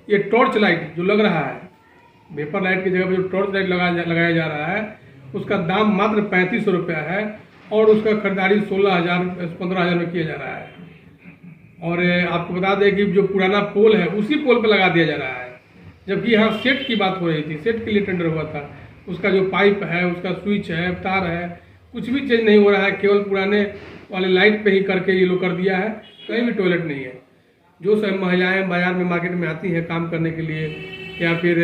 ये torch light जो लग रहा है, वेपर लाइट की जगह पर जो टॉर्च लाइट लगाया जा रहा है, उसका दाम मात्र 3500 रुपया है और उसका खरीदारी 15,000 में किया जा रहा है। और आपको बता दें कि जो पुराना पोल है उसी पोल पर लगा दिया जा रहा है, जबकि यहाँ सेट की बात हो रही थी, सेट के लिए टेंडर हुआ था। उसका जो पाइप है, उसका स्विच है, तार है, कुछ भी चेंज नहीं हो रहा है, केवल पुराने वाले लाइट पे ही करके ये लोग कर दिया है। कहीं भी टॉयलेट नहीं है। जो सब महिलाएं बाजार में मार्केट में आती हैं काम करने के लिए या फिर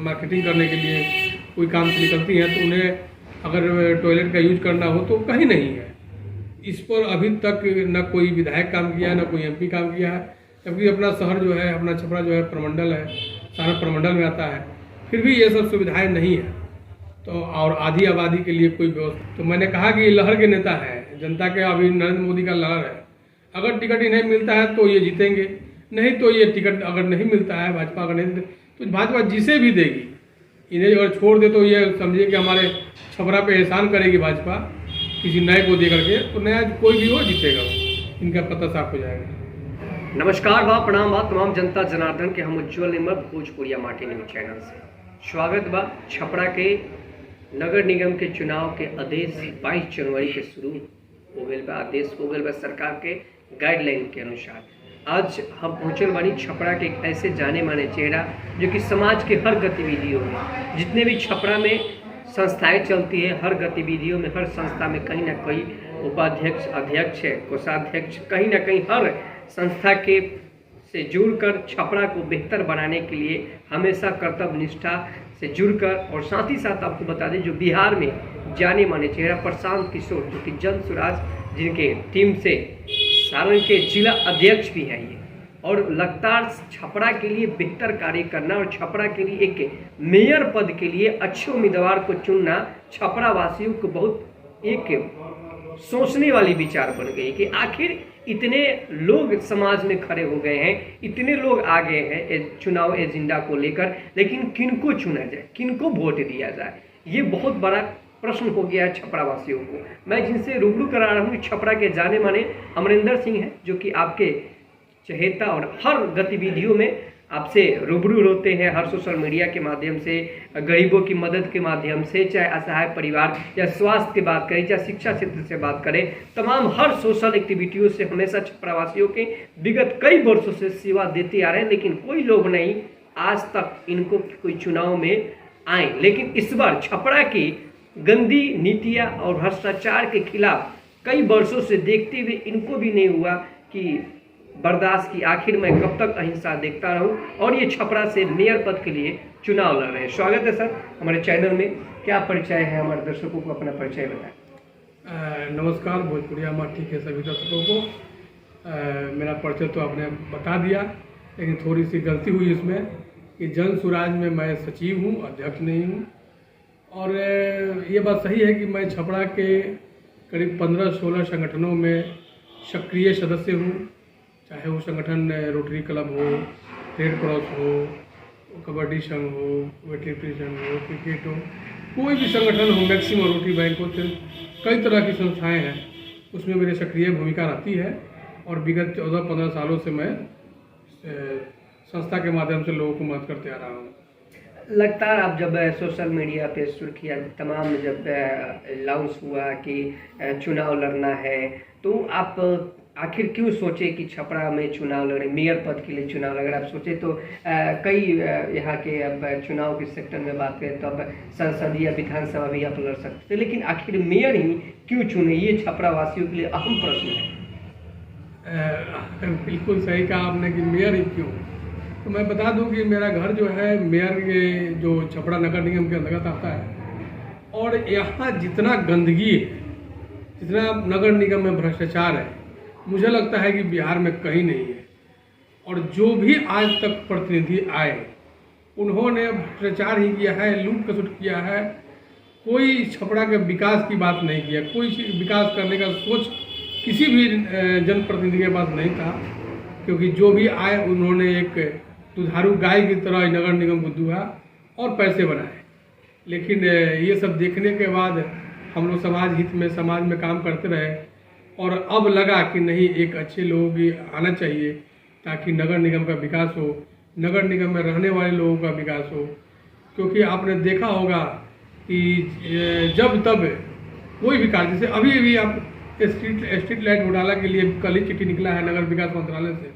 मार्केटिंग करने के लिए कोई काम से निकलती हैं, तो उन्हें अगर टॉयलेट का यूज करना हो तो कहीं नहीं है। इस पर अभी तक न कोई विधायक काम किया है, न कोई एमपी काम किया है, जबकि अपना शहर जो है, अपना छपरा जो है प्रमंडल है, सारा प्रमंडल में आता है, फिर भी ये सब सुविधाएं नहीं है। तो और आधी आबादी के लिए कोई व्यवस्था। तो मैंने कहा कि लहर के नेता है, जनता के अभी नरेंद्र मोदी का लहर है। अगर टिकट इन्हें मिलता है तो ये जीतेंगे, नहीं तो ये टिकट अगर नहीं मिलता है, भाजपा अगर नहीं तो भाजपा जिसे भी देगी। इन्हें अगर छोड़ दे तो ये समझिए कि हमारे छपरा पे एहसान करेगी भाजपा, किसी नए को दे करके, तो नया कोई भी हो जीतेगा, वो इनका पता साफ हो जाएगा। नमस्कार बा, प्रणाम बा तमाम जनता जनार्दन के। हम उज्जवल निर्मल भोजपुरिया माटी न्यूज चैनल से स्वागत बा। छपरा के नगर निगम के चुनाव के आदेश 22 जनवरी के शुरू हो गए बा। आदेश हो गए बा सरकार के गाइडलाइन के अनुसार। आज हम पहुँचल बानी छपरा के एक ऐसे जाने माने चेहरा जो कि समाज के हर गतिविधियों में, जितने भी छपरा में संस्थाएं चलती है, हर गतिविधियों में, हर संस्था में कहीं ना कहीं उपाध्यक्ष, अध्यक्ष, कोषाध्यक्ष, कहीं ना कहीं हर संस्था के से जुड़कर छपरा को बेहतर बनाने के लिए हमेशा कर्तव्य निष्ठा से जुड़कर, और साथ ही साथ आपको बता दें जो बिहार में जाने माने चेहरा प्रशांत किशोर, जो कि जन स्वराज जिनके टीम से सारण के जिला अध्यक्ष भी हैं ये, और लगातार छपरा के लिए बेहतर कार्य करना और छपरा के लिए एक मेयर पद के लिए अच्छे उम्मीदवार को चुनना छपरा वासियों को बहुत एक सोचने वाली विचार बन गई कि आखिर इतने लोग समाज में खड़े हो गए हैं, इतने लोग आ गए हैं चुनाव एजेंडा को लेकर, लेकिन किनको चुना जाए, किनको वोट दिया जाए, ये बहुत बड़ा प्रश्न हो गया है छपरा वासियों को। मैं जिनसे रूबरू करा रहा हूँ छपरा के जाने माने अमरिंदर सिंह हैं, जो कि आपके चहेता और हर गतिविधियों में आपसे रूबरू होते हैं, हर सोशल मीडिया के माध्यम से, गरीबों की मदद के माध्यम से, चाहे असहाय परिवार या स्वास्थ्य की बात करें, चाहे शिक्षा क्षेत्र से बात करें, तमाम हर सोशल एक्टिविटियों से हमेशा छपरावासियों के विगत कई वर्षों से सेवा देते आ रहे हैं, लेकिन कोई लोग नहीं आज तक इनको कोई चुनाव में आए। लेकिन इस बार छपरा की गंदी नीतियाँ और भ्रष्टाचार के खिलाफ कई वर्षों से देखते हुए इनको भी नहीं हुआ कि बर्दाश्त की, आखिर मैं कब तक अहिंसा देखता रहूं, और ये छपरा से मेयर पद के लिए चुनाव लड़ रहे हैं। स्वागत है सर हमारे चैनल में। क्या परिचय है, हमारे दर्शकों को अपना परिचय बताएं। नमस्कार भोजपुरिया माटी के सभी दर्शकों को। मेरा परिचय तो आपने बता दिया, लेकिन थोड़ी सी गलती हुई इसमें कि जन स्वराज में मैं सचिव हूँ, अध्यक्ष नहीं हूँ। और ये बात सही है कि मैं छपरा के करीब 15-16 संगठनों में सक्रिय सदस्य हूँ, चाहे वो संगठन रोटरी क्लब हो, रेड क्रॉस हो, कबड्डी संघ हो, वेटलिफ्टिंग संघ हो, क्रिकेट हो, कोई भी संगठन हो, मैक्सिमम रोटरी बैंक हो, कई तरह की संस्थाएं हैं, उसमें मेरी सक्रिय भूमिका रहती है। और विगत 14-15 सालों से मैं संस्था के माध्यम से लोगों को मदद करते आ रहा हूँ। लगातार आप जब सोशल मीडिया पे सुर्खियाँ तमाम जब अनाउंस हुआ कि चुनाव लड़ना है, तो आप आखिर क्यों सोचे कि छपरा में चुनाव लड़े, मेयर पद के लिए चुनाव लड़े? आप सोचे तो कई यहाँ के अब चुनाव के सेक्टर में बात करें तो अब संसदीय विधानसभा भी आप लड़ सकते थे, लेकिन आखिर मेयर ही क्यों चुने, ये छपरा वासियों के लिए अहम प्रश्न है। बिल्कुल सही कहा आपने कि मेयर ही क्यों। तो मैं बता दूं कि मेरा घर जो है मेयर के जो छपरा नगर निगम के अंतर्गत आता है, और यहाँ जितना गंदगी है, जितना नगर निगम में भ्रष्टाचार है, मुझे लगता है कि बिहार में कहीं नहीं है। और जो भी आज तक प्रतिनिधि आए उन्होंने भ्रष्टाचार ही किया है, लूट खसुट किया है, कोई छपरा के विकास की बात नहीं किया, कोई विकास करने का सोच किसी भी जनप्रतिनिधि के पास नहीं था। क्योंकि जो भी आए उन्होंने एक दुधारू गाय की तरह नगर निगम को दुहा और पैसे बनाए। लेकिन ये सब देखने के बाद हम लोग समाज हित में, समाज में काम करते रहे, और अब लगा कि नहीं, एक अच्छे लोगों की आना चाहिए ताकि नगर निगम का विकास हो, नगर निगम में रहने वाले लोगों का विकास हो। क्योंकि आपने देखा होगा कि जब तब कोई भी कार्य, जैसे अभी अभी आप स्ट्रीट लाइट घोटाला के लिए कल ही चिट्ठी निकला है नगर विकास मंत्रालय से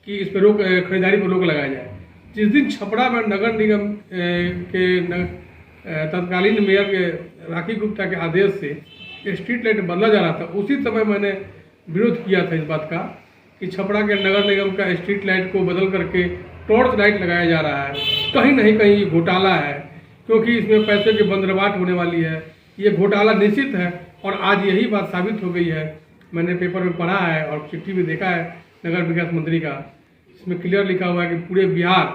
कि इस पर रोक, खरीदारी पर रोक लगाया जाए। जिस दिन छपरा में नगर निगम के तत्कालीन मेयर के राखी गुप्ता के आदेश से स्ट्रीट लाइट बदला जा रहा था, उसी समय मैंने विरोध किया था इस बात का कि छपरा के नगर निगम का स्ट्रीट लाइट को बदल करके टॉर्च लाइट लगाया जा रहा है। कहीं नहीं कहीं घोटाला है, क्योंकि इसमें पैसे की बंदरबाट होने वाली है। ये घोटाला निश्चित है और आज यही बात साबित हो गई है। मैंने पेपर में पढ़ा है और चिट्ठी भी देखा है नगर विकास मंत्री का, इसमें क्लियर लिखा हुआ है कि पूरे बिहार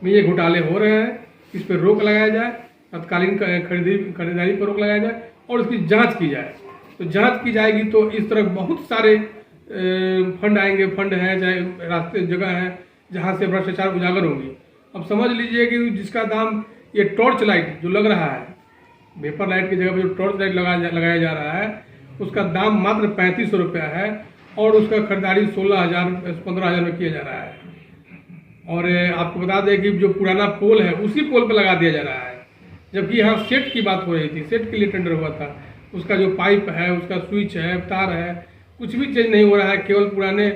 में ये घोटाले हो रहे हैं, इस पर रोक लगाया जाए, तत्कालीन खरीदारी पर रोक लगाया जाए और इसकी जांच की जाए। तो जांच की जाएगी तो इस तरह बहुत सारे फंड आएंगे, फंड हैं चाहे रास्ते जगह हैं जहां से भ्रष्टाचार उजागर होंगी। अब समझ लीजिए कि जिसका दाम ये टॉर्च लाइट जो लग रहा है, वेपर लाइट की जगह पर जो टॉर्च लाइट लगाया जा रहा है, उसका दाम मात्र 3500 रुपया है और उसका खरीदारी 15,000 में किया जा रहा है। और आपको बता दें कि जो पुराना पोल है उसी पोल पर लगा दिया जा रहा है, जबकि यहाँ सेट की बात हो रही थी, सेट के लिए टेंडर हुआ था। उसका जो पाइप है, उसका स्विच है, तार है, कुछ भी चेंज नहीं हो रहा है, केवल पुराने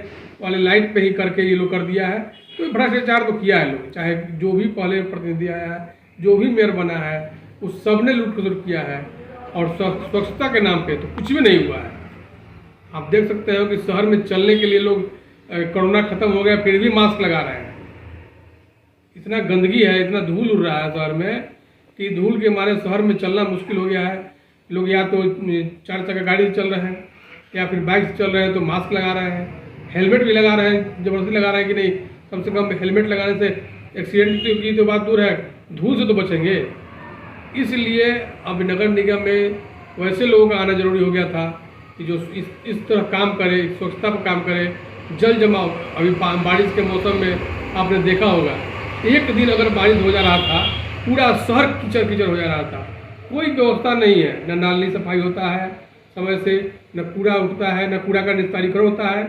वाले लाइट पे ही करके ये लोग कर दिया है। तो भ्रष्टाचार तो किया है लोग, चाहे जो भी पहले प्रतिनिधि आया है, जो भी मेयर बना है, उस सब ने लूट खसुट किया है। और स्वच्छता के नाम पे तो कुछ भी नहीं हुआ है। आप देख सकते हो कि शहर में चलने के लिए लोग, कोरोना खत्म हो गया फिर भी मास्क लगा रहे हैं। इतना गंदगी है, इतना धूल उड़ रहा है शहर में कि धूल के मारे शहर में चलना मुश्किल हो गया है। लोग या तो 4 चक्का गाड़ी से चल रहे हैं या फिर बाइक से चल रहे हैं तो मास्क लगा रहे हैं, हेलमेट भी लगा रहे हैं, जबरदस्ती लगा रहे हैं कि नहीं, कम से कम हेलमेट लगाने से एक्सीडेंट की तो बात दूर है, धूल से तो बचेंगे। इसलिए अब नगर निगम में वैसे लोगों का आना जरूरी हो गया था कि जो इस तरह काम करे, स्वच्छता पर काम करे। जल जमाव, अभी बारिश के मौसम में आपने देखा होगा, एक दिन अगर बारिश हो जा रहा था पूरा शहर कीचड़ कीचड़ हो जा रहा था। कोई व्यवस्था नहीं है, न नाली सफाई होता है समय से, न कूड़ा उठता है, न कूड़ा का निस्तारीकरण होता है।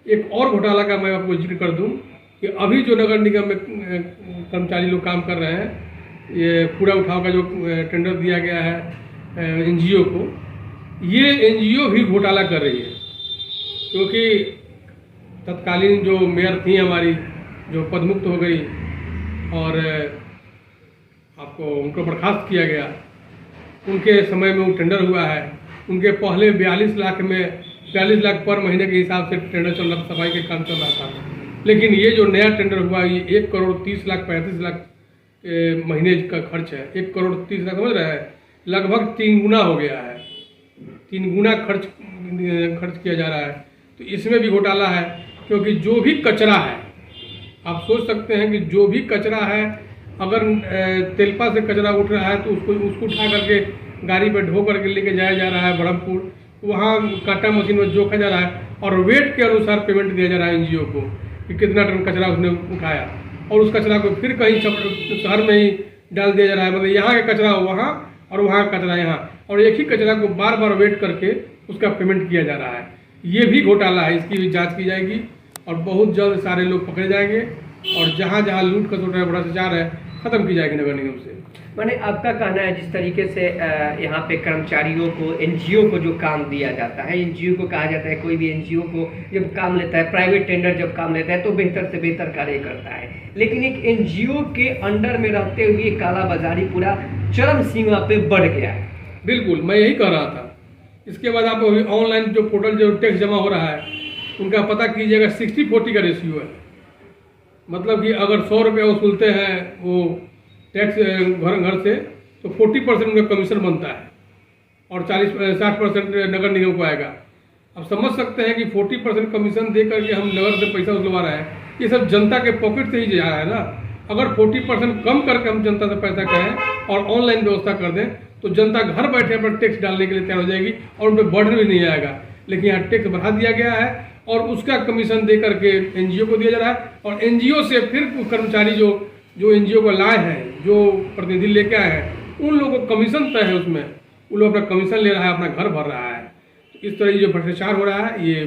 एक और घोटाला का मैं आपको जिक्र कर दूं कि अभी जो नगर निगम में कर्मचारी लोग काम कर रहे हैं, ये कूड़ा उठाव का जो टेंडर दिया गया है एनजीओ को, ये एनजीओ भी घोटाला कर रही है। क्योंकि तत्कालीन जो मेयर थी हमारी, जो पदमुक्त हो गई और आपको उनको बर्खास्त किया गया, उनके समय में वो टेंडर हुआ है। उनके पहले 42 लाख पर महीने के हिसाब से टेंडर चल रहा था, सफाई के काम चल रहा था। लेकिन ये जो नया टेंडर हुआ, ये 1,30,35,00,000 महीने का खर्च है। 1,30,00,000 समझ रहे हैं, लगभग 3 गुना हो गया है, 3 गुना खर्च किया जा रहा है। तो इसमें भी घोटाला है, क्योंकि जो भी कचरा है, आप सोच सकते हैं कि जो भी कचरा है, अगर तेलपा से कचरा उठ रहा है तो उसको उठा करके गाड़ी पे ढो करके लेके जाया जा रहा है ब्रह्मपुर, वहाँ काटा मशीन में जोखा जा रहा है और वेट के अनुसार पेमेंट दिया जा रहा है एनजीओ को कि कितना टन कचरा उसने उठाया, और उस कचरा को फिर कहीं शहर में ही डाल दिया जा रहा है। मतलब यहाँ का कचरा वहाँ और वहाँ का कचरा यहाँ, और एक ही कचरा को बार बार वेट करके उसका पेमेंट किया जा रहा है। ये भी घोटाला है, इसकी भी जाँच की जाएगी और बहुत जल्द सारे लोग पकड़े जाएंगे और जहाँ जहाँ लूट खसोट है, भ्रष्टाचार है, खत्म की जाएगी नगर निगम से। मैंने आपका कहना है जिस तरीके से यहाँ पे कर्मचारियों को, एनजीओ को जो काम दिया जाता है, एनजीओ को कहा जाता है, कोई भी एनजीओ को जब काम लेता है, प्राइवेट टेंडर जब काम लेता है तो बेहतर से बेहतर कार्य करता है। लेकिन एक एनजीओ के अंडर में रहते हुए कालाबाजारी पूरा चरम सीमा पे बढ़ गया है। बिल्कुल, मैं यही कह रहा था। इसके बाद आप ऑनलाइन जो पोर्टल जो टैक्स जमा हो रहा है, उनका पता कीजिएगा 60-40 का रेशियो है। मतलब कि अगर 100 रुपया वसूलते हैं वो टैक्स घर से, तो 40% उनका कमीशन बनता है और 60% नगर निगम को आएगा। अब समझ सकते हैं कि 40% कमीशन दे करके हम नगर से पैसा वसूलवा रहे हैं, ये सब जनता के पॉकेट से ही जा रहा है ना। अगर 40% कम करके हम जनता से पैसा कहें और ऑनलाइन व्यवस्था कर दें तो जनता घर बैठे अपना टैक्स डालने के लिए तैयार हो जाएगी और उन पर बर्डन भी नहीं आएगा। लेकिन यहाँ टैक्स बढ़ा दिया गया है और उसका कमीशन दे करके एनजीओ को दिया जा रहा है, और एनजीओ से फिर कर्मचारी जो एनजीओ को लाए हैं, जो प्रतिनिधि लेके आए हैं, उन लोगों को कमीशन तय है, उसमें उन लोग अपना कमीशन ले रहा है, अपना घर भर रहा है। तो इस तरह जो भ्रष्टाचार हो रहा है ये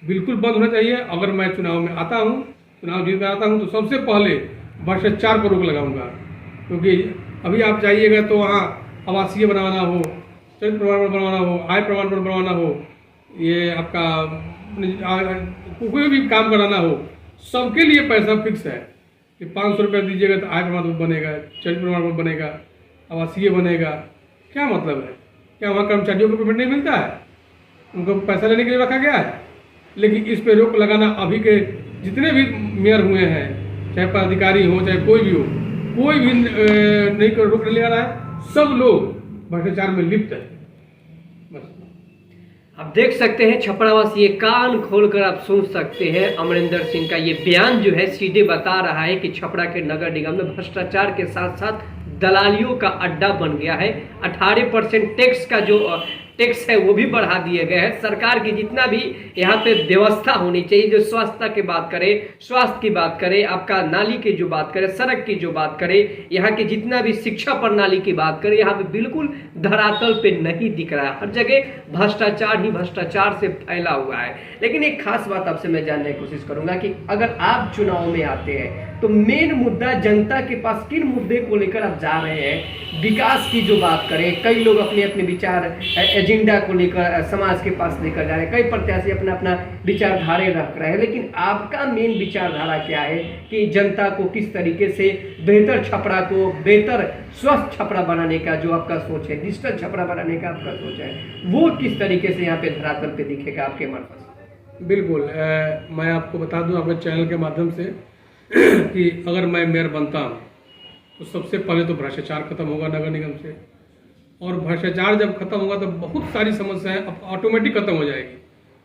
बिल्कुल बंद होना चाहिए। अगर मैं चुनाव में आता हूँ चुनाव जीत कर आता हूँ तो सबसे पहले भ्रष्टाचार पर रोक लगाऊंगा। क्योंकि अभी आप जाइएगा तो वहाँ आवासीय बनवाना हो, चरित्र प्रमाण पत्र बनवाना हो, आय प्रमाण पत्र बनवाना हो, ये आपका कोई भी काम कराना हो, सबके लिए पैसा फिक्स है कि 500 रुपया दीजिएगा तो आय प्रमाण पत्र बनेगा, चरित्र प्रमाण पत्र बनेगा, आवासीय बनेगा। क्या मतलब है? क्या वहाँ कर्मचारियों को पेमेंट नहीं मिलता है? उनको पैसा लेने के लिए रखा गया है? लेकिन इस पे रोक लगाना अभी के जितने भी मेयर हुए हैं, चाहे पदाधिकारी हो चाहे कोई भी हो, कोई भी नहीं रोक नहीं लगा रहा है। सब लोग भ्रष्टाचार में लिप्त है। बस आप देख सकते हैं छपरावासी, ये कान खोलकर आप सुन सकते हैं अमरिंदर सिंह का ये बयान जो है सीधे बता रहा है कि छपरा के नगर निगम में भ्रष्टाचार के साथ साथ दलालियों का अड्डा बन गया है। 18% टैक्स का जो टैक्स है वो भी बढ़ा दिए गए हैं। सरकार की जितना भी यहाँ पे व्यवस्था होनी चाहिए, जो स्वास्थ्य की बात करें, स्वास्थ्य की बात करें, आपका नाली की जो बात करें, सड़क की जो बात करें, यहाँ की जितना भी शिक्षा प्रणाली की बात करें, यहाँ पे बिल्कुल धरातल पे नहीं दिख रहा है। हर जगह भ्रष्टाचार ही भ्रष्टाचार से फैला हुआ है। लेकिन एक खास बात आपसे मैं जानने की कोशिश करूंगा कि अगर आप चुनाव में आते हैं तो मेन मुद्दा जनता के पास किन मुद्दे को लेकर आप जा रहे हैं? विकास की जो बात करें, कई लोग अपने अपने विचार एजेंडा को लेकर समाज के पास लेकर जा रहे हैं, कई प्रत्याशी अपना अपना विचारधारा रख रहे हैं, लेकिन आपका मेन विचारधारा क्या है कि जनता को किस तरीके से बेहतर छपरा को, बेहतर स्वस्थ छपरा बनाने का जो आपका सोच है, डिजिटल छपरा बनाने का आपका सोच है, वो किस तरीके से यहाँ पे धरातल पे दिखेगा आपके मार्फत? बिल्कुल, मैं आपको बता दूं आपके चैनल के माध्यम से कि अगर मैं मेयर बनता हूँ तो सबसे पहले तो भ्रष्टाचार खत्म होगा नगर निगम से। और भ्रष्टाचार जब खत्म होगा तो बहुत सारी समस्याएं ऑटोमेटिक खत्म हो जाएगी,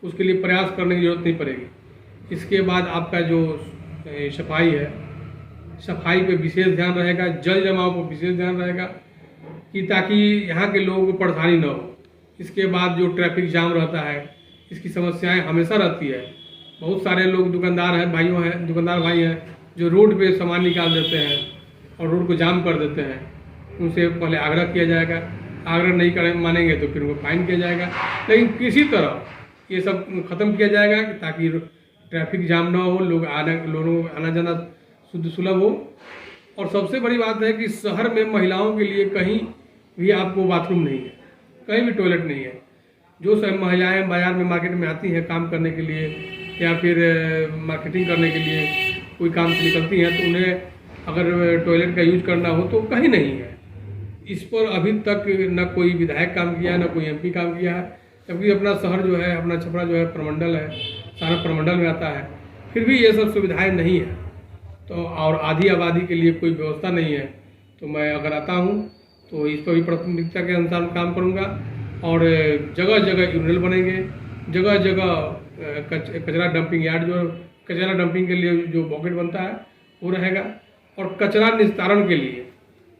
उसके लिए प्रयास करने की जरूरत नहीं पड़ेगी। इसके बाद आपका जो सफाई है, सफाई पे विशेष ध्यान रहेगा, जल जमाव पर विशेष ध्यान रहेगा कि ताकि यहाँ के लोगों को परेशानी न हो। इसके बाद जो ट्रैफिक जाम रहता है, इसकी समस्याएं हमेशा रहती है। बहुत सारे लोग दुकानदार हैं, दुकानदार भाई हैं जो रोड पे सामान निकाल देते हैं और रोड को जाम कर देते हैं। उनसे पहले आग्रह किया जाएगा, आग्रह नहीं मानेंगे तो फिर उनको फाइन किया जाएगा। लेकिन किसी तरह ये सब खत्म किया जाएगा ताकि ट्रैफिक जाम ना हो, लोगों को आना जाना शुद्ध सुलभ हो। और सबसे बड़ी बात है कि शहर में महिलाओं के लिए कहीं भी आपको बाथरूम नहीं है, कहीं भी टॉयलेट नहीं है। जो सब महिलाएं बाजार में मार्केट में आती हैं काम करने के लिए या फिर मार्केटिंग करने के लिए कोई काम से निकलती हैं तो उन्हें अगर टॉयलेट का यूज करना हो तो कहीं नहीं है। इस पर अभी तक न कोई विधायक काम किया है, न कोई एमपी काम किया है। जबकि अपना शहर जो है, अपना छपरा जो है प्रमंडल है, सारा प्रमंडल में आता है, फिर भी ये सब सुविधाएं नहीं है। तो और आधी आबादी के लिए कोई व्यवस्था नहीं है। तो मैं अगर आता हूँ तो इस पर भी प्राथमिकता के अनुसार काम करूँगा और जगह जगह यूरिनल बनेंगे, जगह जगह कचरा डंपिंग यार्ड, जो कचरा डंपिंग के लिए जो बॉकेट बनता है वो रहेगा। और कचरा निस्तारण के लिए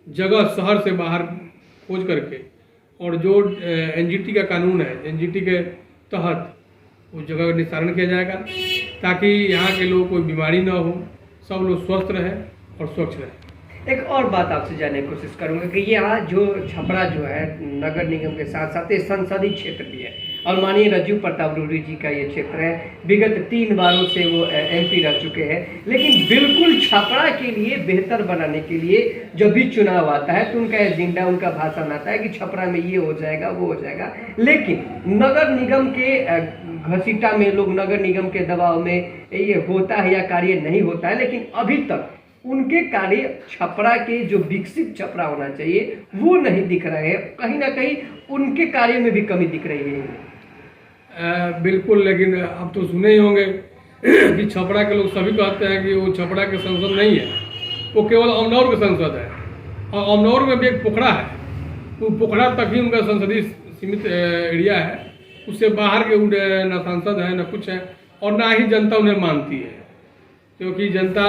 जगह शहर से बाहर खोज करके और जो एनजीटी का कानून है, एनजीटी के तहत उस जगह का निस्तारण किया जाएगा ताकि यहाँ के लोगों को बीमारी ना हो, सब लोग स्वस्थ रहे और स्वच्छ रहे। एक और बात आपसे जानने की कोशिश करूंगा कि यहाँ जो छपरा जो है नगर निगम के साथ साथ ये संसदीय क्षेत्र भी है और माननीय रज्जू प्रताप रूडी जी का ये क्षेत्र है। विगत 3 बारों से वो एमपी रह चुके हैं। लेकिन बिल्कुल छपरा के लिए बेहतर बनाने के लिए जब भी चुनाव आता है तो उनका एजेंडा, उनका भाषण आता है कि छपरा में ये हो जाएगा, वो हो जाएगा। लेकिन नगर निगम के घसीटा में लोग, नगर निगम के दबाव में ये होता है या कार्य नहीं होता है। लेकिन अभी तक उनके कार्य छपरा के जो विकसित छपरा होना चाहिए वो नहीं दिख रहे हैं। कहीं ना कहीं उनके कार्य में भी कमी दिख रही है। बिल्कुल, लेकिन आप तो सुने ही होंगे कि छपरा के लोग सभी कहते हैं कि वो छपरा के सांसद नहीं है, वो केवल अमनौर के सांसद है। और अमनौर में भी एक पोखरा है, वो पोखरा तक ही उनका संसदीय सीमित एरिया है। उससे बाहर के न सांसद है, न कुछ है, और ना ही जनता उन्हें मानती है। क्योंकि जनता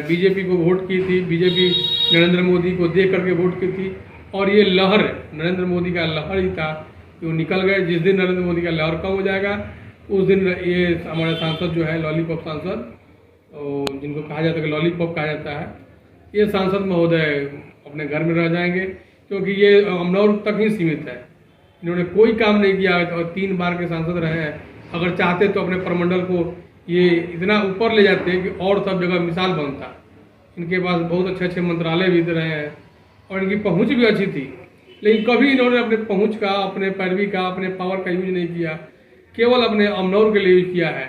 बीजेपी को वोट की थी, बीजेपी नरेंद्र मोदी को देख करके वोट की थी। और ये लहर नरेंद्र मोदी का लहर ही था कि वो निकल गए। जिस दिन नरेंद्र मोदी का लहर कम हो जाएगा उस दिन ये हमारे सांसद जो है लॉलीपॉप सांसद, जिनको कहा जाता है कि लॉलीपॉप कहा जाता है, ये सांसद महोदय अपने घर में रह जाएंगे। क्योंकि ये अमनौर तक ही सीमित है, इन्होंने कोई काम नहीं किया और 3 बार के सांसद रहे हैं। अगर चाहते तो अपने प्रमंडल को ये इतना ऊपर ले जाते हैं कि और सब जगह मिसाल बनता। इनके पास बहुत अच्छे अच्छे मंत्रालय भी दे रहे हैं और इनकी पहुंच भी अच्छी थी, लेकिन कभी इन्होंने अपने पहुंच का, अपने पैरवी का, अपने पावर का यूज नहीं किया, केवल अपने अमनौर के लिए यूज किया है।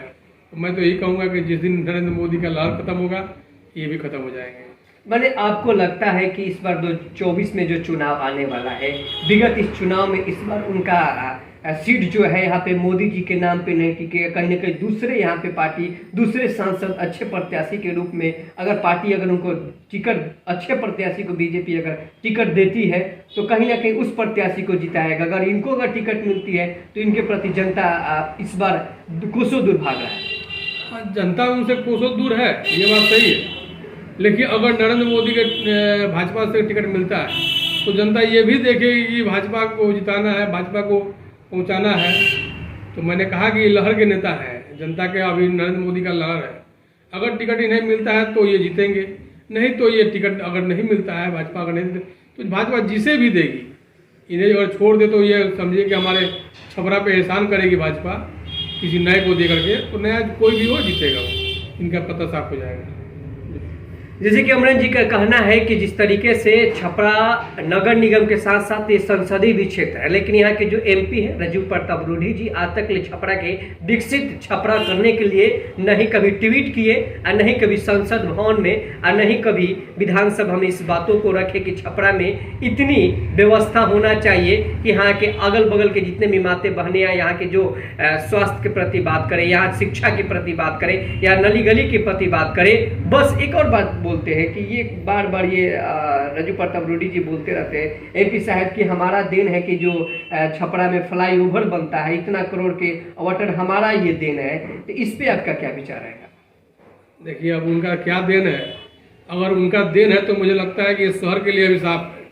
तो मैं तो यही कहूँगा कि जिस दिन नरेंद्र मोदी का लहर खत्म होगा, ये भी खत्म हो जाएंगे। मैंने आपको लगता है कि इस बार 2024 में जो चुनाव आने वाला है, विगत इस चुनाव में इस बार उनका सीट जो है यहाँ पे मोदी जी के नाम पे नहीं टिके, कहीं ना कहीं दूसरे यहाँ पे पार्टी, दूसरे सांसद अच्छे प्रत्याशी के रूप में अगर पार्टी अगर उनको टिकट, अच्छे प्रत्याशी को बीजेपी अगर टिकट देती है तो कहीं ना कहीं उस प्रत्याशी को जिताएगा। अगर इनको अगर टिकट मिलती है तो इनके प्रति जनता इस बार कोसों दूर भाग रहा है। जनता उनसे कोसों दूर है, ये बात सही है, लेकिन अगर नरेंद्र मोदी के भाजपा से टिकट मिलता है तो जनता ये भी देखेगी कि भाजपा को जिताना है, भाजपा को पहुंचाना है। तो मैंने कहा कि ये लहर के नेता है, जनता के अभी नरेंद्र मोदी का लहर है। अगर टिकट इन्हें मिलता है तो ये जीतेंगे, नहीं तो ये टिकट अगर नहीं मिलता है, भाजपा अगर नहीं तो भाजपा जिसे भी देगी, इन्हें अगर छोड़ दे तो ये समझिए कि हमारे छपरा पे एहसान करेगी भाजपा किसी नए को दे करके, तो नया कोई भी हो जीतेगा, इनका पता साफ हो जाएगा। जैसे कि अमरेंद्र जी का कहना है कि जिस तरीके से छपरा नगर निगम के साथ साथ ये संसदीय भी क्षेत्र है, लेकिन यहाँ के जो एमपी है राजीव प्रताप रूढ़ी जी आज तक ले छपरा के विकसित छपरा करने के लिए नहीं कभी ट्वीट किए और नहीं कभी संसद भवन में और नहीं कभी विधानसभा में इस बातों को रखे कि छपरा में इतनी व्यवस्था होना चाहिए कि यहाँ के अगल बगल के जितने भी माते बहने हैं, यहाँ के जो स्वास्थ्य के प्रति बात करें, यहाँ शिक्षा के प्रति बात करें या नली गली के प्रति बात करें। बस एक और बात बोलते हैं कि ये बार बार ये राजीव प्रताप रूढ़ी जी बोलते रहते हैं एमपी साहब कि हमारा देन है कि जो छपरा में फ्लाईओवर बनता है, इतना करोड़ के आवंटन हमारा ये देन है। तो इस पे आपका क्या विचार है? देखिए, अब उनका क्या देन है, अगर उनका देन है तो मुझे लगता है कि ये शहर के लिए अभिशाप है।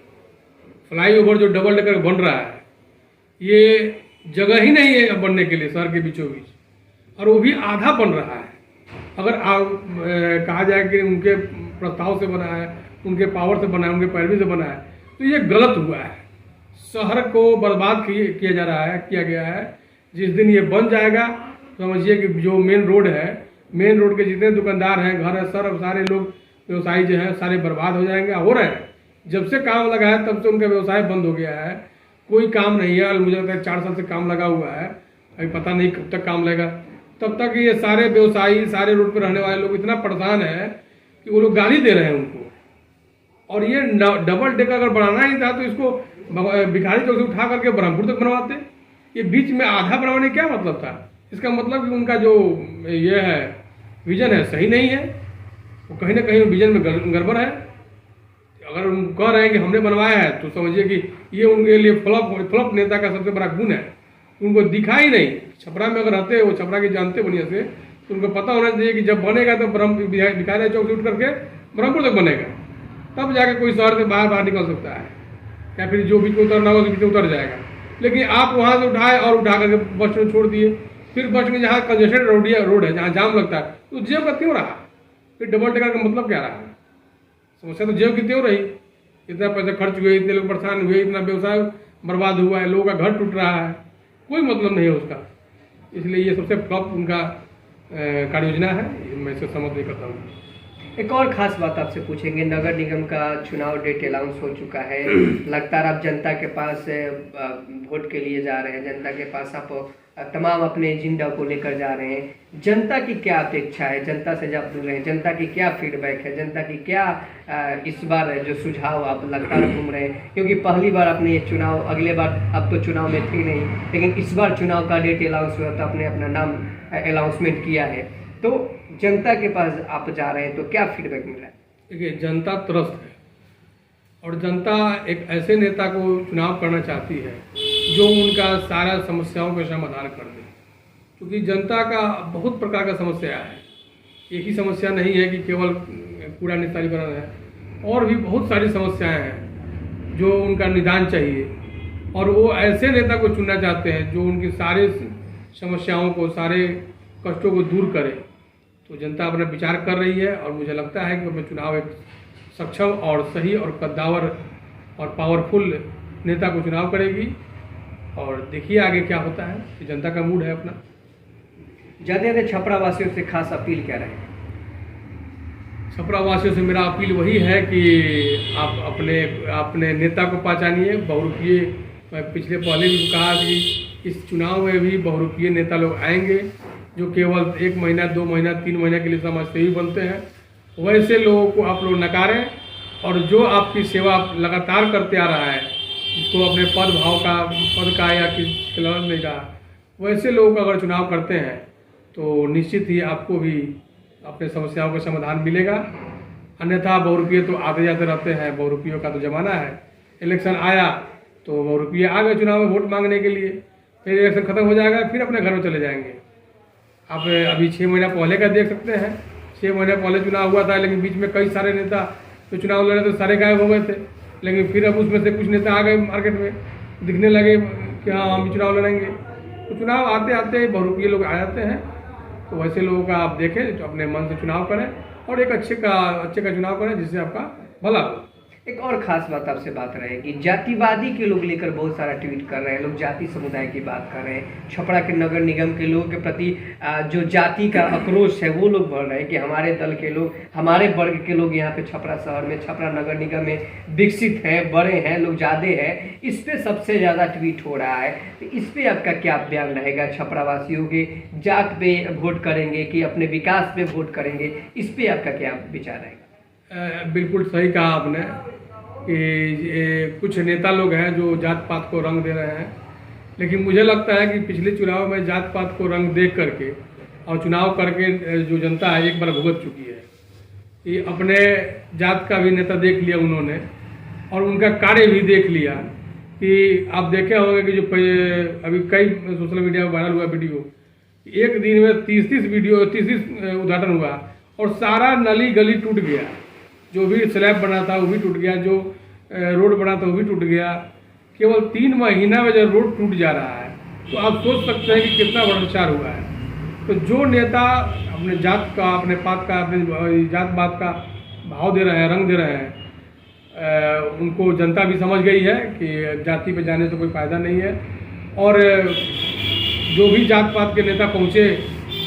फ्लाईओवर जो डबल डेकर बन रहा है, ये जगह ही नहीं है बनने के लिए शहर के बीचों बीच, और वो भी आधा बन रहा है। अगर कहा जाए कि उनके प्रस्ताव से बना है, उनके पावर से बना है, उनके पैरवी से बना है, तो ये गलत हुआ है। शहर को बर्बाद किया जा रहा है, किया गया है। जिस दिन ये बन जाएगा समझिए कि जो मेन रोड है, मेन रोड के जितने दुकानदार हैं, घर है, सारे लोग व्यवसायी जो है सारे बर्बाद हो जाएंगे, हो रहे हैं। जब से काम लगा है तब से उनका व्यवसाय बंद हो गया है, कोई काम नहीं है। और मुझे लगता है 4 साल से काम लगा हुआ है, अभी पता नहीं कब तक काम लगेगा। तब तक ये सारे व्यवसायी, सारे रोड पर रहने वाले लोग इतना परेशान है कि वो लोग गाली दे रहे हैं उनको। और ये डबल डेकर अगर बनाना ही था तो इसको भिखारी चौक से उठा करके ब्रह्मपुर तक बनवाते। ये बीच में आधा बनवाने क्या मतलब था? इसका मतलब कि उनका जो ये है विजन है सही नहीं है, वो कहीं ना कहीं विजन में गड़बड़ है। अगर हम कह रहे हैं कि हमने बनवाया है तो समझिए कि ये उनके लिए फ्लॉप नेता का सबसे बड़ा गुण है। उनको दिखा ही नहीं। छपरा में अगर रहते, वो छपरा के जानते बढ़िया से, तो उनको पता होना चाहिए कि जब बनेगा तो भिखारी चौक से उठ करके ब्रह्मपुर तक बनेगा, तब जाके कोई शहर से बाहर निकल सकता है, या फिर जो बीच में उतरना हो बीच में उतर जाएगा। लेकिन आप वहाँ से उठाए और उठा करके बस में छोड़ दिए। फिर बस में जहाँ कंजेस्टेड रोड है, जहाँ जाम लगता है, तो जेब का क्यों रहा? फिर डबल डेकर का मतलब क्या रहा? समस्या तो जेब की क्यों रही? इतना पैसा खर्च हुए, इतने लोग परेशान हुए, इतना व्यवसाय बर्बाद हुआ है, लोगों का घर टूट रहा है, कोई मतलब नहीं है उसका। इसलिए ये सबसे फ्लॉप उनका कार्य योजना है, मैं इसे समझ नहीं करता हूँ। एक और खास बात आपसे पूछेंगे, नगर निगम का चुनाव डेट अनाउंस हो चुका है, लगातार आप जनता के पास वोट के लिए जा रहे हैं, जनता के पास आप तमाम अपने एजेंडा को लेकर जा रहे हैं। जनता की क्या अपेक्षा है? जनता से जब मिल रहे हैं, जनता की क्या फीडबैक है? जनता की क्या इस बार जो सुझाव आप लगातार घूम रहे हैं? क्योंकि पहली बार आपने ये चुनाव, अगले बार अब तो चुनाव में थी नहीं, लेकिन इस बार चुनाव का डेट अनाउंस हुआ तो आपने अपना नाम अनाउंसमेंट किया है, तो जनता के पास आप जा रहे हैं तो क्या फीडबैक मिला है? देखिए, जनता त्रस्त है और जनता एक ऐसे नेता को चुनाव करना चाहती है जो उनका सारा समस्याओं का समाधान कर दे। क्योंकि जनता का बहुत प्रकार का समस्या है, एक ही समस्या नहीं है कि केवल कूड़ा निस्तारीकरण है, और भी बहुत सारी समस्याएं हैं जो उनका निदान चाहिए। और वो ऐसे नेता को चुनना चाहते हैं जो उनकी सारे समस्याओं को, सारे कष्टों को दूर करे। तो जनता अपना विचार कर रही है और मुझे लगता है कि अपना चुनाव एक सक्षम और सही और कद्दावर और पावरफुल नेता को चुनाव करेगी। और देखिए आगे क्या होता है, कि जनता का मूड है अपना। जाते जाते छपरा वासियों से खास अपील क्या रहे? छपरा वासियों से मेरा अपील वही है कि आप अपने नेता को पहचानिए। बहुरूपीय, मैं पिछले पहले भी कहा कि इस चुनाव में भी बहुरूपीय नेता लोग आएंगे जो केवल 1 महीना, 2 महीना, 3 महीने के लिए समाजसेवी बनते हैं। वैसे लोगों को आप लोग नकारें, और जो आपकी सेवा लगातार करते आ रहा है, जिसको अपने पद का या किसी नहीं रहा, वैसे लोगों का अगर चुनाव करते हैं तो निश्चित ही आपको भी अपने समस्याओं का समाधान मिलेगा। अन्यथा बहुरूपीय तो आते जाते रहते हैं, बहुरूपियों का तो ज़माना है। इलेक्शन आया तो बहुरूपीय आ गए चुनाव में वोट मांगने के लिए, फिर इलेक्शन खत्म हो जाएगा, फिर अपने घर में चले जाएंगे। आप अभी 6 महीना पहले का देख सकते हैं, 6 महीने पहले चुनाव हुआ था, लेकिन बीच में कई सारे नेता जो चुनाव लड़ रहे थे सारे गायब हो गए थे। लेकिन फिर अब उसमें से कुछ नेता आ गए मार्केट में, दिखने लगे कि हाँ हम भी चुनाव लड़ेंगे। तो चुनाव आते आते बहुरूपीय लोग आ जाते हैं। तो वैसे लोगों का आप देखें जो अपने मन से चुनाव करें और एक अच्छे का चुनाव करें जिससे आपका भला हो। एक और खास बात आपसे बात रहेगी, जातिवादी के लोग लेकर बहुत सारा ट्वीट कर रहे हैं, लोग जाति समुदाय की बात कर रहे हैं। छपरा के नगर निगम के लोगों के प्रति जो जाति का आक्रोश है वो लोग बोल रहे हैं कि हमारे दल के लोग, हमारे वर्ग के लोग यहाँ पे छपरा शहर में, छपरा नगर निगम में विकसित हैं, बड़े हैं, लोग ज़्यादा हैं। इस पर सबसे ज़्यादा ट्वीट हो रहा है। तो इस पर आपका क्या बयान रहेगा? छपरा वासियों के जात पे वोट करेंगे कि अपने विकास पे वोट करेंगे, इस पर आपका क्या विचार रहेगा? बिल्कुल सही कहा आपने कि कुछ नेता लोग हैं जो जात पात को रंग दे रहे हैं, लेकिन मुझे लगता है कि पिछले चुनाव में जात पात को रंग देख करके और चुनाव करके जो जनता है एक बार भुगत चुकी है। कि अपने जात का भी नेता देख लिया उन्होंने और उनका कार्य भी देख लिया। कि आप देखे होंगे कि जो अभी कई सोशल मीडिया में वायरल हुआ वीडियो, एक दिन में 30 उद्घाटन हुआ और सारा नली गली टूट गया। जो भी स्लैब बना था वो भी टूट गया, जो रोड बना था वो भी टूट गया। केवल 3 महीना में जब रोड टूट जा रहा है तो आप सोच सकते हैं कि कितना भ्रष्टाचार हुआ है। तो जो नेता अपने जात का, अपने पात का, अपने जात पात का भाव दे रहे हैं, रंग दे रहे हैं, उनको जनता भी समझ गई है कि जाति पे जाने से कोई फ़ायदा नहीं है। और जो भी जात पात के नेता पहुँचे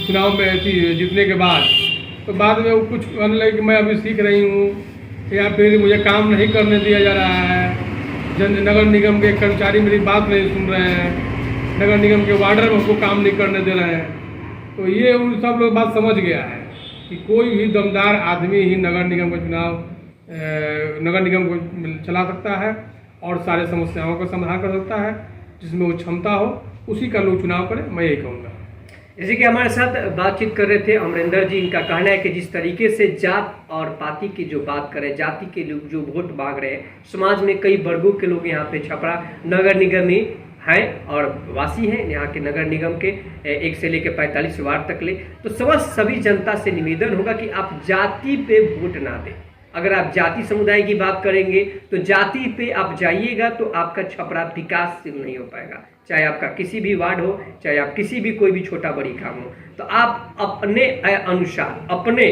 चुनाव में जीतने के बाद, तो बाद में वो कुछ कहने लगे कि मैं अभी सीख रही हूँ, या फिर मुझे काम नहीं करने दिया जा रहा है, नगर निगम के कर्मचारी मेरी बात नहीं सुन रहे हैं, नगर निगम के वार्डर हमको काम नहीं करने दे रहे हैं। तो ये उन सब लोग बात समझ गया है कि कोई भी दमदार आदमी ही नगर निगम का चुनाव, नगर निगम को चला सकता है और सारे समस्याओं का समाधान कर सकता है। जिसमें वो क्षमता हो उसी का लोग चुनाव करें, मैं यही कहूँगा। जैसे कि हमारे साथ बातचीत कर रहे थे अमरिंदर जी, इनका कहना है कि जिस तरीके से जात और पाति की जो बात करें, जाति के लोग जो वोट मांग रहे हैं, समाज में कई वर्गों के लोग यहाँ पे छपरा नगर निगम में हैं और वासी हैं यहाँ के नगर निगम के 1 से लेकर 45 वार्ड तक ले। तो सभी जनता से निवेदन होगा कि आप जाति पे वोट ना दें। अगर आप जाति समुदाय की बात करेंगे तो जाति पे आप जाइएगा तो आपका छपरा विकासशील नहीं हो पाएगा। चाहे आपका किसी भी वार्ड हो, चाहे आप किसी भी कोई भी छोटा बड़ी काम हो, तो आप अपने अनुसार, अपने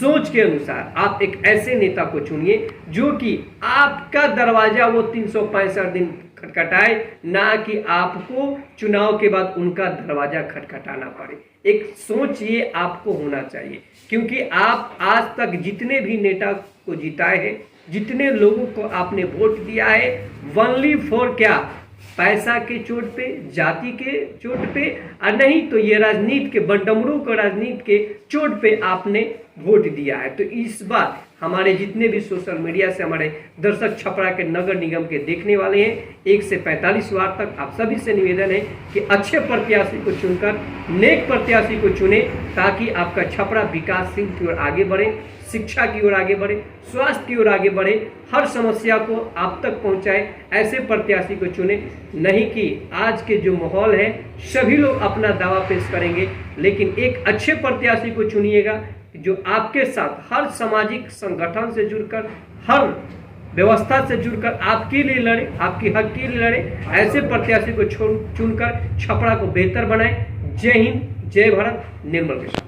सोच के अनुसार आप एक ऐसे नेता को चुनिए जो कि आपका दरवाजा वो 365 दिन खटखटाए, ना कि आपको चुनाव के बाद उनका दरवाजा खटखटाना पड़े। एक सोच ये आपको होना चाहिए, क्योंकि आप आज तक जितने भी नेता को जिताए हैं, जितने लोगों को आपने वोट दिया है, ओनली फॉर क्या, पैसा के चोट पे, जाति के चोट पे, और नहीं तो ये राजनीति के बंटमरू को राजनीति के चोट पे आपने वोट दिया है। तो इस बार हमारे जितने भी सोशल मीडिया से हमारे दर्शक छपरा के नगर निगम के देखने वाले हैं, 1 से 45 वार्ड तक, आप सभी से निवेदन है कि अच्छे प्रत्याशी को चुनकर नेक प्रत्याशी को चुने, ताकि आपका छपरा विकासशील की ओर आगे बढ़े, शिक्षा की ओर आगे बढ़े, स्वास्थ्य की ओर आगे बढ़े, हर समस्या को आप तक पहुंचाए। ऐसे प्रत्याशी को चुने, नहीं कि आज के जो माहौल है सभी लोग अपना दावा पेश करेंगे, लेकिन एक अच्छे प्रत्याशी को चुनिएगा जो आपके साथ हर सामाजिक संगठन से जुड़कर, हर व्यवस्था से जुड़कर आपके लिए लड़े, आपकी हक के लिए लड़े। ऐसे प्रत्याशी को चुनकर छपरा को बेहतर बनाए। जय हिंद, जय भारत, निर्मल।